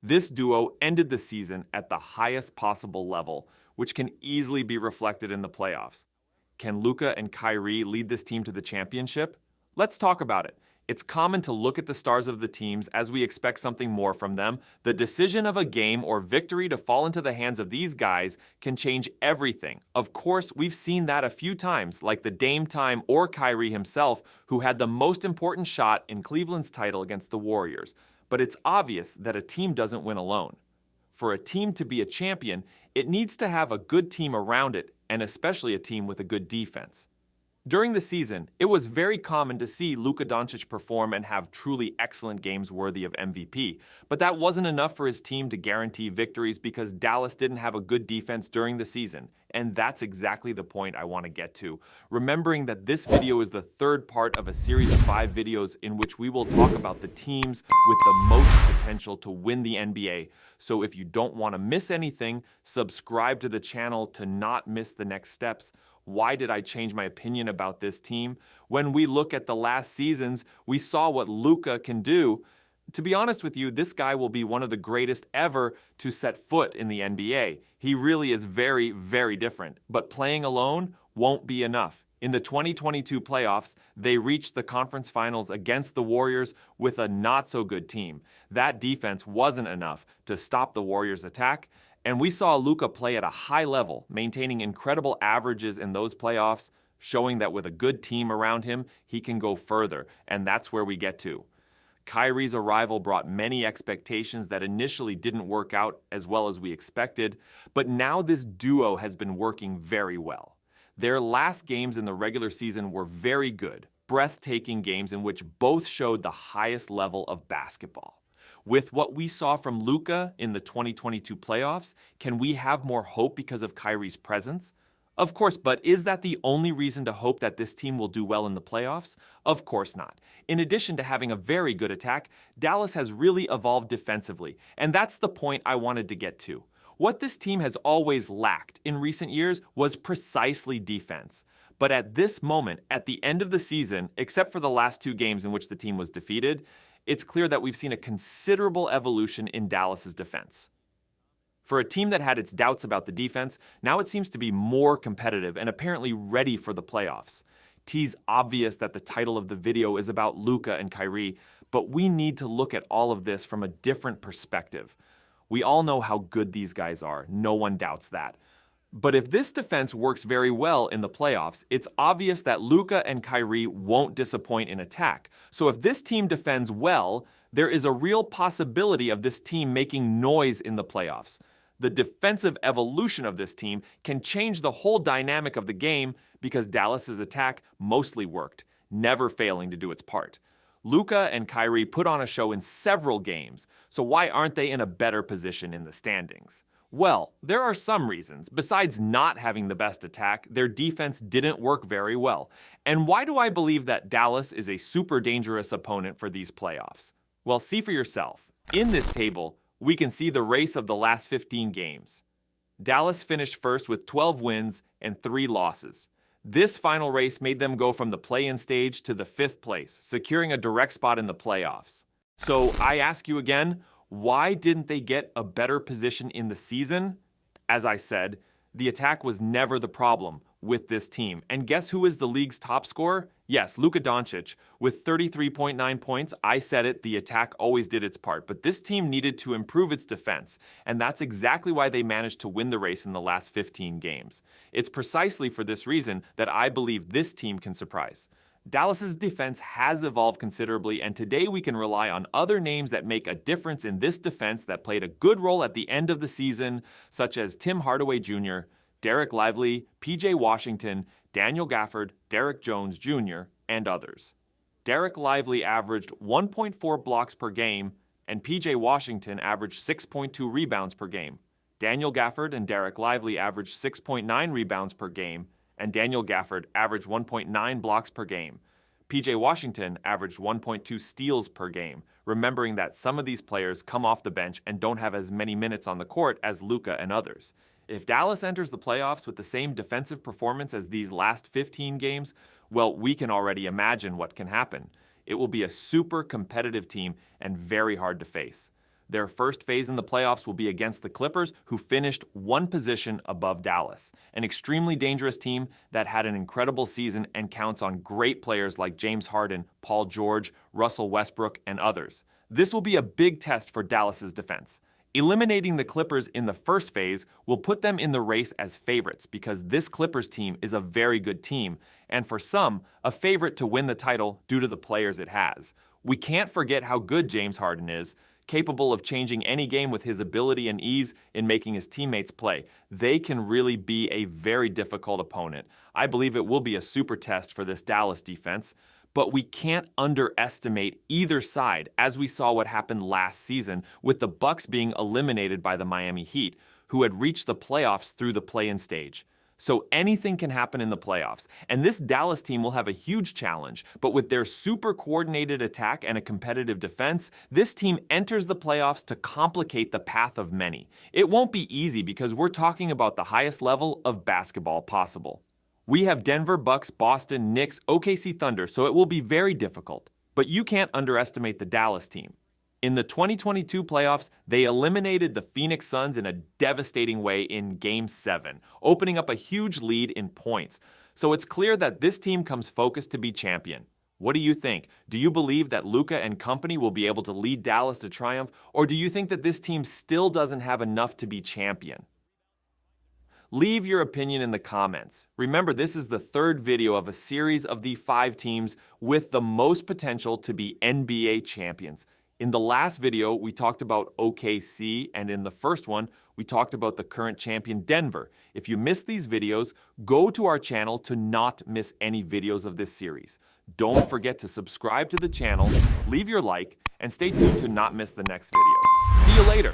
This duo ended the season at the highest possible level, which can easily be reflected in the playoffs. Can Luka and Kyrie lead this team to the championship? Let's talk about it. It's common to look at the stars of the teams as we expect something more from them. The decision of a game or victory to fall into the hands of these guys can change everything. Of course, we've seen that a few times, like the Dame time or Kyrie himself, who had the most important shot in Cleveland's title against the Warriors. But it's obvious that a team doesn't win alone. For a team to be a champion, it needs to have a good team around it, and especially a team with a good defense. During the season, it was very common to see Luka Doncic perform and have truly excellent games worthy of MVP, but that wasn't enough for his team to guarantee victories because Dallas didn't have a good defense during the season, and that's exactly the point I want to get to. Remembering that this video is the third part of a series of 5 videos in which we will talk about the teams with the most potential to win the NBA. So if you don't want to miss anything, subscribe to the channel to not miss the next steps. Why did I change my opinion about this team? When we look at the last seasons, we saw what Luka can do. To be honest with you, this guy will be one of the greatest ever to set foot in the NBA. He really is very, very different. But playing alone won't be enough. In the 2022 playoffs, they reached the conference finals against the Warriors with a not-so-good team. That defense wasn't enough to stop the Warriors' attack, and we saw Luka play at a high level, maintaining incredible averages in those playoffs, showing that with a good team around him, he can go further, and that's where we get to. Kyrie's arrival brought many expectations that initially didn't work out as well as we expected, but now this duo has been working very well. Their last games in the regular season were very good, breathtaking games in which both showed the highest level of basketball. With what we saw from Luka in the 2022 playoffs, can we have more hope because of Kyrie's presence? Of course, but is that the only reason to hope that this team will do well in the playoffs? Of course not. In addition to having a very good attack, Dallas has really evolved defensively, and that's the point I wanted to get to. What this team has always lacked in recent years was precisely defense. But at this moment, at the end of the season, except for the last 2 games in which the team was defeated, it's clear that we've seen a considerable evolution in Dallas's defense. For a team that had its doubts about the defense, now it seems to be more competitive and apparently ready for the playoffs. It's obvious that the title of the video is about Luka and Kyrie, but we need to look at all of this from a different perspective. We all know how good these guys are, no one doubts that. But if this defense works very well in the playoffs, it's obvious that Luka and Kyrie won't disappoint in attack. So if this team defends well, there is a real possibility of this team making noise in the playoffs. The defensive evolution of this team can change the whole dynamic of the game because Dallas's attack mostly worked, never failing to do its part. Luka and Kyrie put on a show in several games, so why aren't they in a better position in the standings? Well, there are some reasons. Besides not having the best attack, their defense didn't work very well. And why do I believe that Dallas is a super dangerous opponent for these playoffs? Well, see for yourself. In this table, we can see the race of the last 15 games. Dallas finished first with 12 wins and 3 losses. This final race made them go from the play-in stage to the 5th place, securing a direct spot in the playoffs. So I ask you again, why didn't they get a better position in the season? As I said, the attack was never the problem with this team. And guess who is the league's top scorer? Yes, Luka Doncic. With 33.9 points, I said it, the attack always did its part. But this team needed to improve its defense. And that's exactly why they managed to win the race in the last 15 games. It's precisely for this reason that I believe this team can surprise. Dallas's defense has evolved considerably, and today we can rely on other names that make a difference in this defense that played a good role at the end of the season, such as Tim Hardaway Jr., Derek Lively, PJ Washington, Daniel Gafford, Derek Jones Jr., and others. Derek Lively averaged 1.4 blocks per game, and PJ Washington averaged 6.2 rebounds per game. Daniel Gafford and Derek Lively averaged 6.9 rebounds per game, and Daniel Gafford averaged 1.9 blocks per game. PJ Washington averaged 1.2 steals per game, remembering that some of these players come off the bench and don't have as many minutes on the court as Luka and others. If Dallas enters the playoffs with the same defensive performance as these last 15 games, well, we can already imagine what can happen. It will be a super competitive team and very hard to face. Their first phase in the playoffs will be against the Clippers, who finished one position above Dallas, an extremely dangerous team that had an incredible season and counts on great players like James Harden, Paul George, Russell Westbrook, and others. This will be a big test for Dallas's defense. Eliminating the Clippers in the first phase will put them in the race as favorites because this Clippers team is a very good team, and for some, a favorite to win the title due to the players it has. We can't forget how good James Harden is, capable of changing any game with his ability and ease in making his teammates play. They can really be a very difficult opponent. I believe it will be a super test for this Dallas defense. But we can't underestimate either side, as we saw what happened last season with the Bucks being eliminated by the Miami Heat, who had reached the playoffs through the play-in stage. So anything can happen in the playoffs, and this Dallas team will have a huge challenge, but with their super coordinated attack and a competitive defense, this team enters the playoffs to complicate the path of many. It won't be easy because we're talking about the highest level of basketball possible. We have Denver, Bucks, Boston, Knicks, OKC Thunder, so it will be very difficult. But you can't underestimate the Dallas team. In the 2022 playoffs, they eliminated the Phoenix Suns in a devastating way in Game 7, opening up a huge lead in points. So it's clear that this team comes focused to be champion. What do you think? Do you believe that Luka and company will be able to lead Dallas to triumph, or do you think that this team still doesn't have enough to be champion? Leave your opinion in the comments. Remember, this is the third video of a series of the 5 teams with the most potential to be NBA champions. In the last video, we talked about OKC, and in the first one, we talked about the current champion Denver. If you missed these videos, go to our channel to not miss any videos of this series. Don't forget to subscribe to the channel, leave your like, and stay tuned to not miss the next videos. See you later!